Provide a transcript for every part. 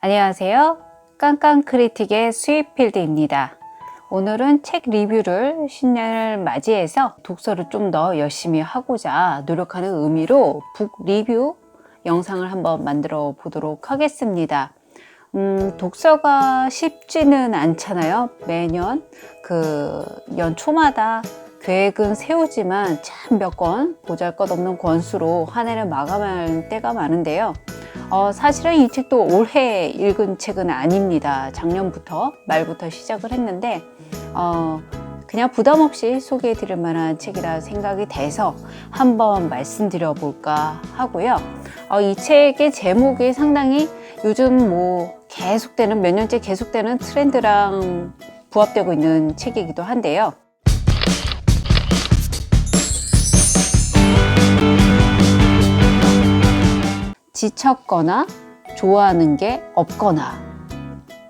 안녕하세요. 깡깡크리틱의 수입필드입니다. 오늘은 책 리뷰를 신년을 맞이해서 독서를 좀 더 열심히 하고자 노력하는 의미로 북 리뷰 영상을 한번 만들어 보도록 하겠습니다. 독서가 쉽지는 않잖아요. 매년 연초마다 계획은 세우지만 참 몇 권 보잘것없는 권수로 한 해를 마감할 때가 많은데요. 사실은 이 책도 올해 읽은 책은 아닙니다. 작년부터 말부터 시작을 했는데 그냥 부담 없이 소개해 드릴 만한 책이라 생각이 돼서 한번 말씀드려 볼까 하고요. 이 책의 제목이 상당히 요즘 계속되는 몇 년째 계속되는 트렌드랑 부합되고 있는 책이기도 한데요. 지쳤거나 좋아하는 게 없거나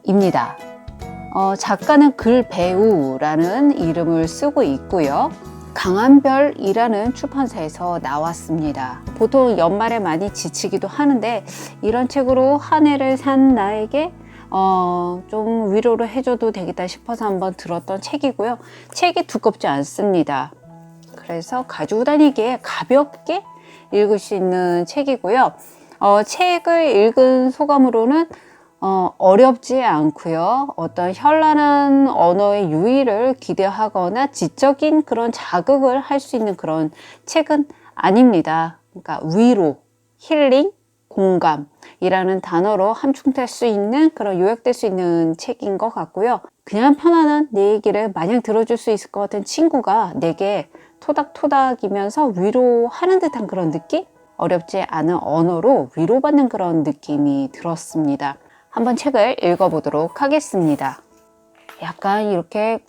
입니다. 작가는 글배우라는 이름을 쓰고 있고요. 강한별이라는 출판사에서 나왔습니다. 보통 연말에 많이 지치기도 하는데 이런 책으로 한 해를 산 나에게 좀 위로를 해줘도 되겠다 싶어서 한번 들었던 책이고요. 책이 두껍지 않습니다. 그래서 가지고 다니기에 가볍게 읽을 수 있는 책이고요. 책을 읽은 소감으로는 어렵지 않고요. 어떤 현란한 언어의 유희를 기대하거나 지적인 그런 자극을 할 수 있는 그런 책은 아닙니다. 그러니까 위로, 힐링, 공감이라는 단어로 함축될 수 있는 그런 요약될 수 있는 책인 것 같고요. 그냥 편안한 내 얘기를 마냥 들어줄 수 있을 것 같은 친구가 내게 토닥토닥이면서 위로하는 듯한 그런 느낌? 어렵지 않은 언어로 위로받는 그런 느낌이 들었습니다. 한번 책을 읽어보도록 하겠습니다. 약간 이렇게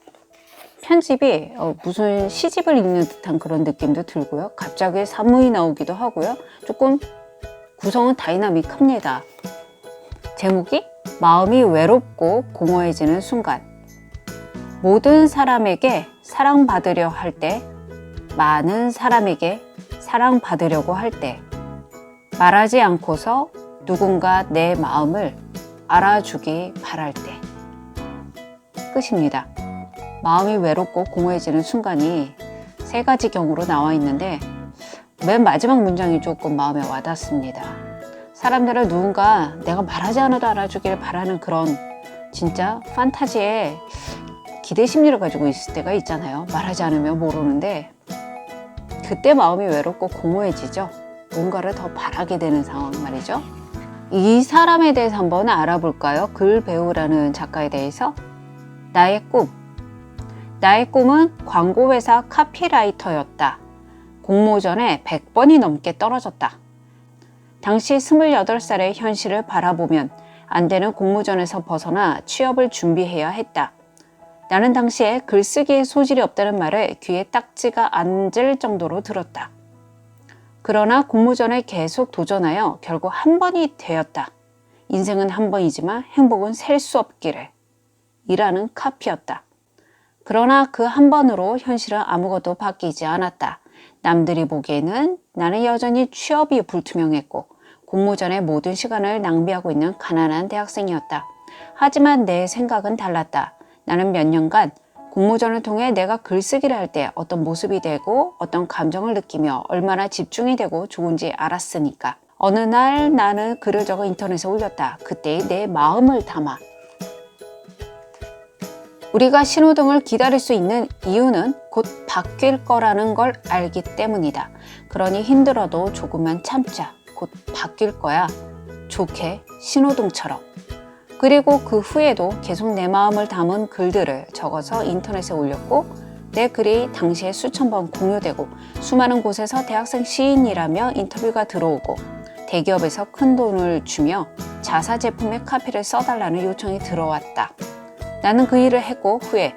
편집이 무슨 시집을 읽는 듯한 그런 느낌도 들고요. 갑자기 산문이 나오기도 하고요. 조금 구성은 다이나믹합니다. 제목이 마음이 외롭고 공허해지는 순간. 모든 사람에게 사랑받으려 할 때, 많은 사람에게 사랑받으려고 할 때, 말하지 않고서 누군가 내 마음을 알아주기 바랄 때. 끝입니다. 마음이 외롭고 공허해지는 순간이 세 가지 경우로 나와 있는데 맨 마지막 문장이 조금 마음에 와닿습니다. 사람들은 누군가 내가 말하지 않아도 알아주길 바라는 그런 진짜 판타지에 기대 심리를 가지고 있을 때가 있잖아요. 말하지 않으면 모르는데 그때 마음이 외롭고 공허해지죠. 뭔가를 더 바라게 되는 상황 말이죠. 이 사람에 대해서 한번 알아볼까요? 글배우라는 작가에 대해서. 나의 꿈은 광고회사 카피라이터였다. 공모전에 100번이 넘게 떨어졌다. 당시 28살의 현실을 바라보면 안 되는 공모전에서 벗어나 취업을 준비해야 했다. 나는 당시에 글쓰기에 소질이 없다는 말을 귀에 딱지가 앉을 정도로 들었다. 그러나 공모전에 계속 도전하여 결국 한 번이 되었다. 인생은 한 번이지만 행복은 셀 수 없기를. 이라는 카피였다. 그러나 그 한 번으로 현실은 아무것도 바뀌지 않았다. 남들이 보기에는 나는 여전히 취업이 불투명했고 공모전에 모든 시간을 낭비하고 있는 가난한 대학생이었다. 하지만 내 생각은 달랐다. 나는 몇 년간 공모전을 통해 내가 글쓰기를 할 때 어떤 모습이 되고 어떤 감정을 느끼며 얼마나 집중이 되고 좋은지 알았으니까. 어느 날 나는 글을 적어 인터넷에 올렸다. 그때의 내 마음을 담아. 우리가 신호등을 기다릴 수 있는 이유는 곧 바뀔 거라는 걸 알기 때문이다. 그러니 힘들어도 조금만 참자. 곧 바뀔 거야. 좋게 신호등처럼. 그리고 그 후에도 계속 내 마음을 담은 글들을 적어서 인터넷에 올렸고 내 글이 당시에 수천 번 공유되고 수많은 곳에서 대학생 시인이라며 인터뷰가 들어오고 대기업에서 큰 돈을 주며 자사 제품의 카피를 써달라는 요청이 들어왔다. 나는 그 일을 했고 후에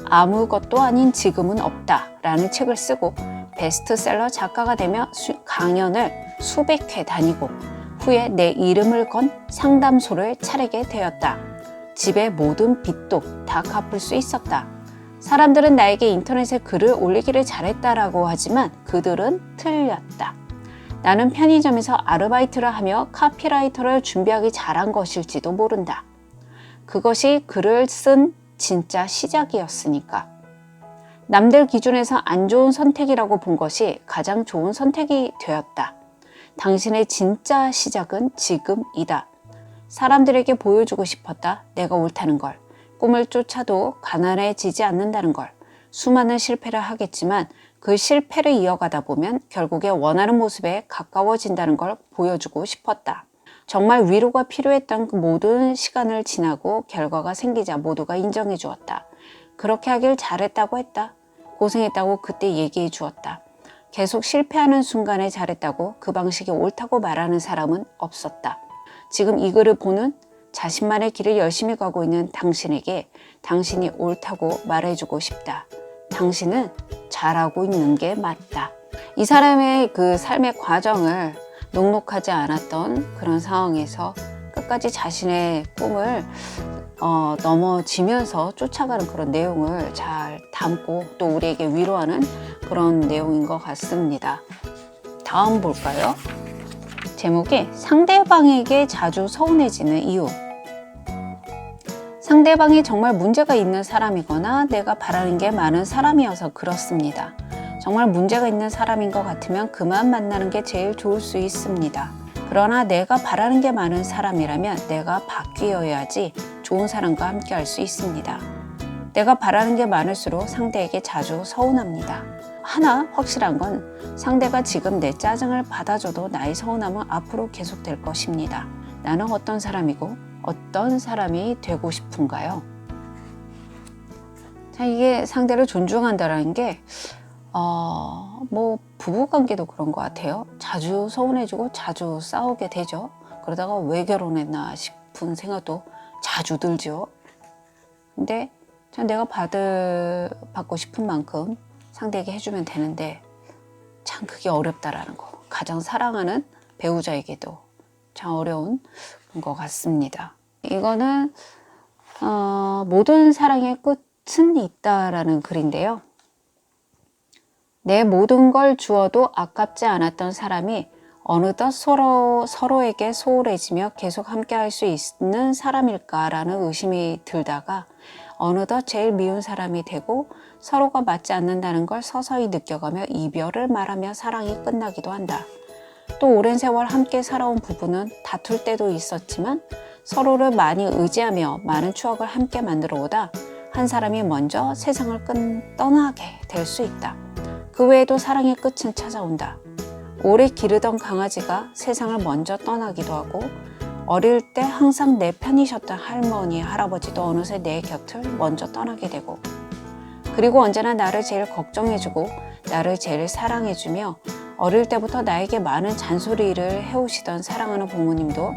아무것도 아닌 지금은 없다 라는 책을 쓰고 베스트셀러 작가가 되며 강연을 수백 회 다니고 후에 내 이름을 건 상담소를 차리게 되었다. 집의 모든 빚도 다 갚을 수 있었다. 사람들은 나에게 인터넷에 글을 올리기를 잘했다라고 하지만 그들은 틀렸다. 나는 편의점에서 아르바이트를 하며 카피라이터를 준비하기 잘한 것일지도 모른다. 그것이 글을 쓴 진짜 시작이었으니까. 남들 기준에서 안 좋은 선택이라고 본 것이 가장 좋은 선택이 되었다. 당신의 진짜 시작은 지금이다. 사람들에게 보여주고 싶었다. 내가 옳다는 걸. 꿈을 쫓아도 가난해지지 않는다는 걸. 수많은 실패를 하겠지만 그 실패를 이어가다 보면 결국에 원하는 모습에 가까워진다는 걸 보여주고 싶었다. 정말 위로가 필요했던 그 모든 시간을 지나고 결과가 생기자 모두가 인정해 주었다. 그렇게 하길 잘했다고 했다. 고생했다고 그때 얘기해 주었다. 계속 실패하는 순간에 잘했다고 그 방식이 옳다고 말하는 사람은 없었다. 지금 이 글을 보는 자신만의 길을 열심히 가고 있는 당신에게 당신이 옳다고 말해주고 싶다. 당신은 잘하고 있는 게 맞다. 이 사람의 그 삶의 과정을 녹록하지 않았던 그런 상황에서 끝까지 자신의 꿈을 넘어지면서 쫓아가는 그런 내용을 잘 담고 또 우리에게 위로하는 그런 내용인 것 같습니다. 다음 볼까요? 제목이 상대방에게 자주 서운해지는 이유. 상대방이 정말 문제가 있는 사람이거나 내가 바라는 게 많은 사람이어서 그렇습니다. 정말 문제가 있는 사람인 것 같으면 그만 만나는 게 제일 좋을 수 있습니다. 그러나 내가 바라는 게 많은 사람이라면 내가 바뀌어야지 좋은 사람과 함께 할 수 있습니다. 내가 바라는 게 많을수록 상대에게 자주 서운합니다. 하나 확실한 건 상대가 지금 내 짜증을 받아줘도 나의 서운함은 앞으로 계속될 것입니다. 나는 어떤 사람이고 어떤 사람이 되고 싶은가요? 자, 이게 상대를 존중한다는 게 부부관계도 그런 것 같아요. 자주 서운해지고 자주 싸우게 되죠. 그러다가 왜 결혼했나 싶은 생각도 자주 들죠. 근데 내가 받고 싶은 만큼 상대에게 해주면 되는데 참 그게 어렵다라는 거. 가장 사랑하는 배우자에게도 참 어려운 것 같습니다. 이거는 모든 사랑의 끝은 있다라는 글인데요. 내 모든 걸 주어도 아깝지 않았던 사람이 어느덧 서로에게 소홀해지며 계속 함께 할 수 있는 사람일까라는 의심이 들다가 어느덧 제일 미운 사람이 되고 서로가 맞지 않는다는 걸 서서히 느껴가며 이별을 말하며 사랑이 끝나기도 한다. 또 오랜 세월 함께 살아온 부부는 다툴 때도 있었지만 서로를 많이 의지하며 많은 추억을 함께 만들어 오다 한 사람이 먼저 세상을 떠나게 될 수 있다. 그 외에도 사랑의 끝은 찾아온다. 오래 기르던 강아지가 세상을 먼저 떠나기도 하고 어릴 때 항상 내 편이셨던 할머니, 할아버지도 어느새 내 곁을 먼저 떠나게 되고 그리고 언제나 나를 제일 걱정해주고 나를 제일 사랑해주며 어릴 때부터 나에게 많은 잔소리를 해오시던 사랑하는 부모님도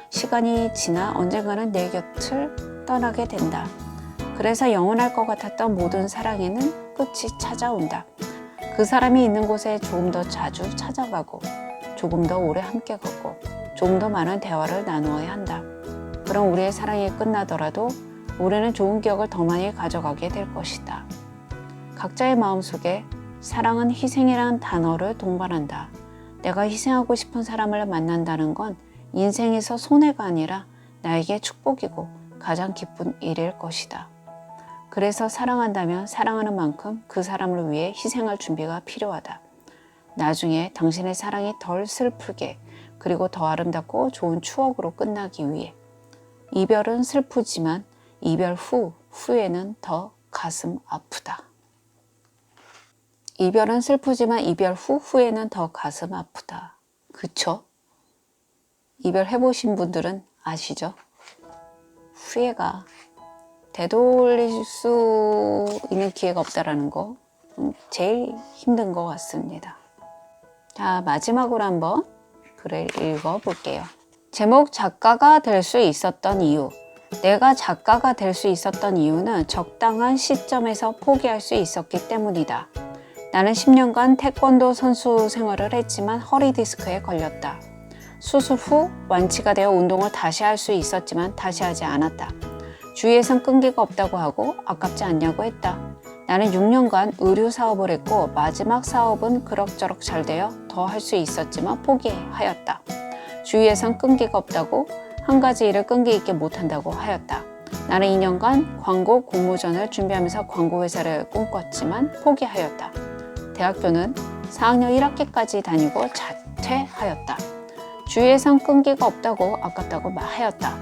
시간이 지나 언젠가는 내 곁을 떠나게 된다. 그래서 영원할 것 같았던 모든 사랑에는 끝이 찾아온다. 그 사람이 있는 곳에 조금 더 자주 찾아가고 조금 더 오래 함께 걷고 조금 더 많은 대화를 나누어야 한다. 그럼 우리의 사랑이 끝나더라도 우리는 좋은 기억을 더 많이 가져가게 될 것이다. 각자의 마음속에 사랑은 희생이라는 단어를 동반한다. 내가 희생하고 싶은 사람을 만난다는 건 인생에서 손해가 아니라 나에게 축복이고 가장 기쁜 일일 것이다. 그래서 사랑한다면 사랑하는 만큼 그 사람을 위해 희생할 준비가 필요하다. 나중에 당신의 사랑이 덜 슬프게 그리고 더 아름답고 좋은 추억으로 끝나기 위해. 이별은 슬프지만 이별 후에는 더 가슴 아프다. 이별은 슬프지만 이별 후에는 더 가슴 아프다. 그쵸? 이별 해보신 분들은 아시죠? 후회가 되돌릴 수 있는 기회가 없다라는 거 제일 힘든 것 같습니다. 자, 마지막으로 한번 글을 읽어볼게요. 제목 작가가 될 수 있었던 이유. 내가 작가가 될 수 있었던 이유는 적당한 시점에서 포기할 수 있었기 때문이다. 나는 10년간 태권도 선수 생활을 했지만 허리 디스크에 걸렸다. 수술 후 완치가 되어 운동을 다시 할 수 있었지만 다시 하지 않았다. 주위에선 끈기가 없다고 하고 아깝지 않냐고 했다. 나는 6년간 의류 사업을 했고 마지막 사업은 그럭저럭 잘 되어 더 할 수 있었지만 포기하였다. 주위에선 끈기가 없다고, 한 가지 일을 끈기 있게 못한다고 하였다. 나는 2년간 광고 공모전을 준비하면서 광고회사를 꿈꿨지만 포기하였다. 대학교는 4학년 1학기까지 다니고 자퇴하였다. 주위에선 끈기가 없다고, 아깝다고 하였다.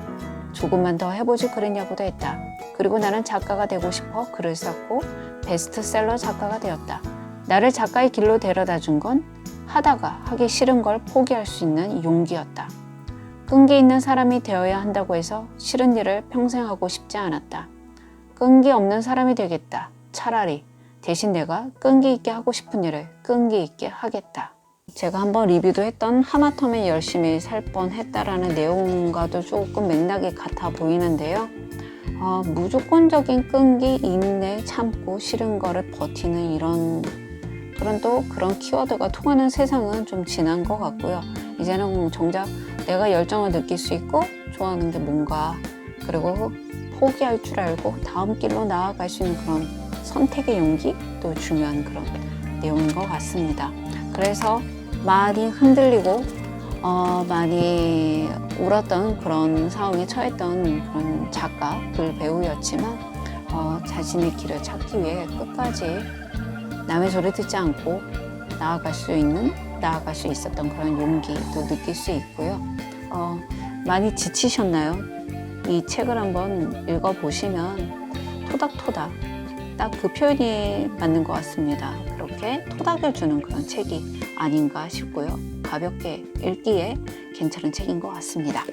조금만 더 해보지 그랬냐고도 했다. 그리고 나는 작가가 되고 싶어 글을 썼고 베스트셀러 작가가 되었다. 나를 작가의 길로 데려다 준 건 하다가 하기 싫은 걸 포기할 수 있는 용기였다. 끈기 있는 사람이 되어야 한다고 해서 싫은 일을 평생 하고 싶지 않았다. 끈기 없는 사람이 되겠다. 차라리 대신 내가 끈기 있게 하고 싶은 일을 끈기 있게 하겠다. 제가 한번 리뷰도 했던 하마터면 열심히 살 뻔했다라는 내용과도 조금 맥락이 같아 보이는데요. 무조건적인 끈기, 인내, 참고 싫은 거를 버티는 그런 키워드가 통하는 세상은 좀 지난 것 같고요. 이제는 정작 내가 열정을 느낄 수 있고 좋아하는 게 뭔가, 그리고 포기할 줄 알고 다음 길로 나아갈 수 있는 그런 선택의 용기도 중요한 그런 내용인 것 같습니다. 그래서 많이 흔들리고 많이 울었던 그런 상황에 처했던 그런 작가, 글 배우였지만 자신의 길을 찾기 위해 끝까지 남의 소리 듣지 않고 나아갈 수 있었던 그런 용기도 느낄 수 있고요. 많이 지치셨나요? 이 책을 한번 읽어보시면 토닥토닥, 딱 그 표현이 맞는 것 같습니다. 그렇게 토닥여 주는 그런 책이 아닌가 싶고요. 가볍게 읽기에 괜찮은 책인 것 같습니다.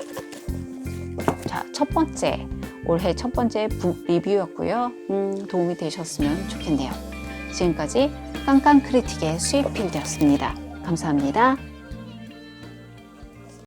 자, 올해 첫 번째 북 리뷰였고요. 도움이 되셨으면 좋겠네요. 지금까지 깡깡크리틱의 스윗필드였습니다. 감사합니다.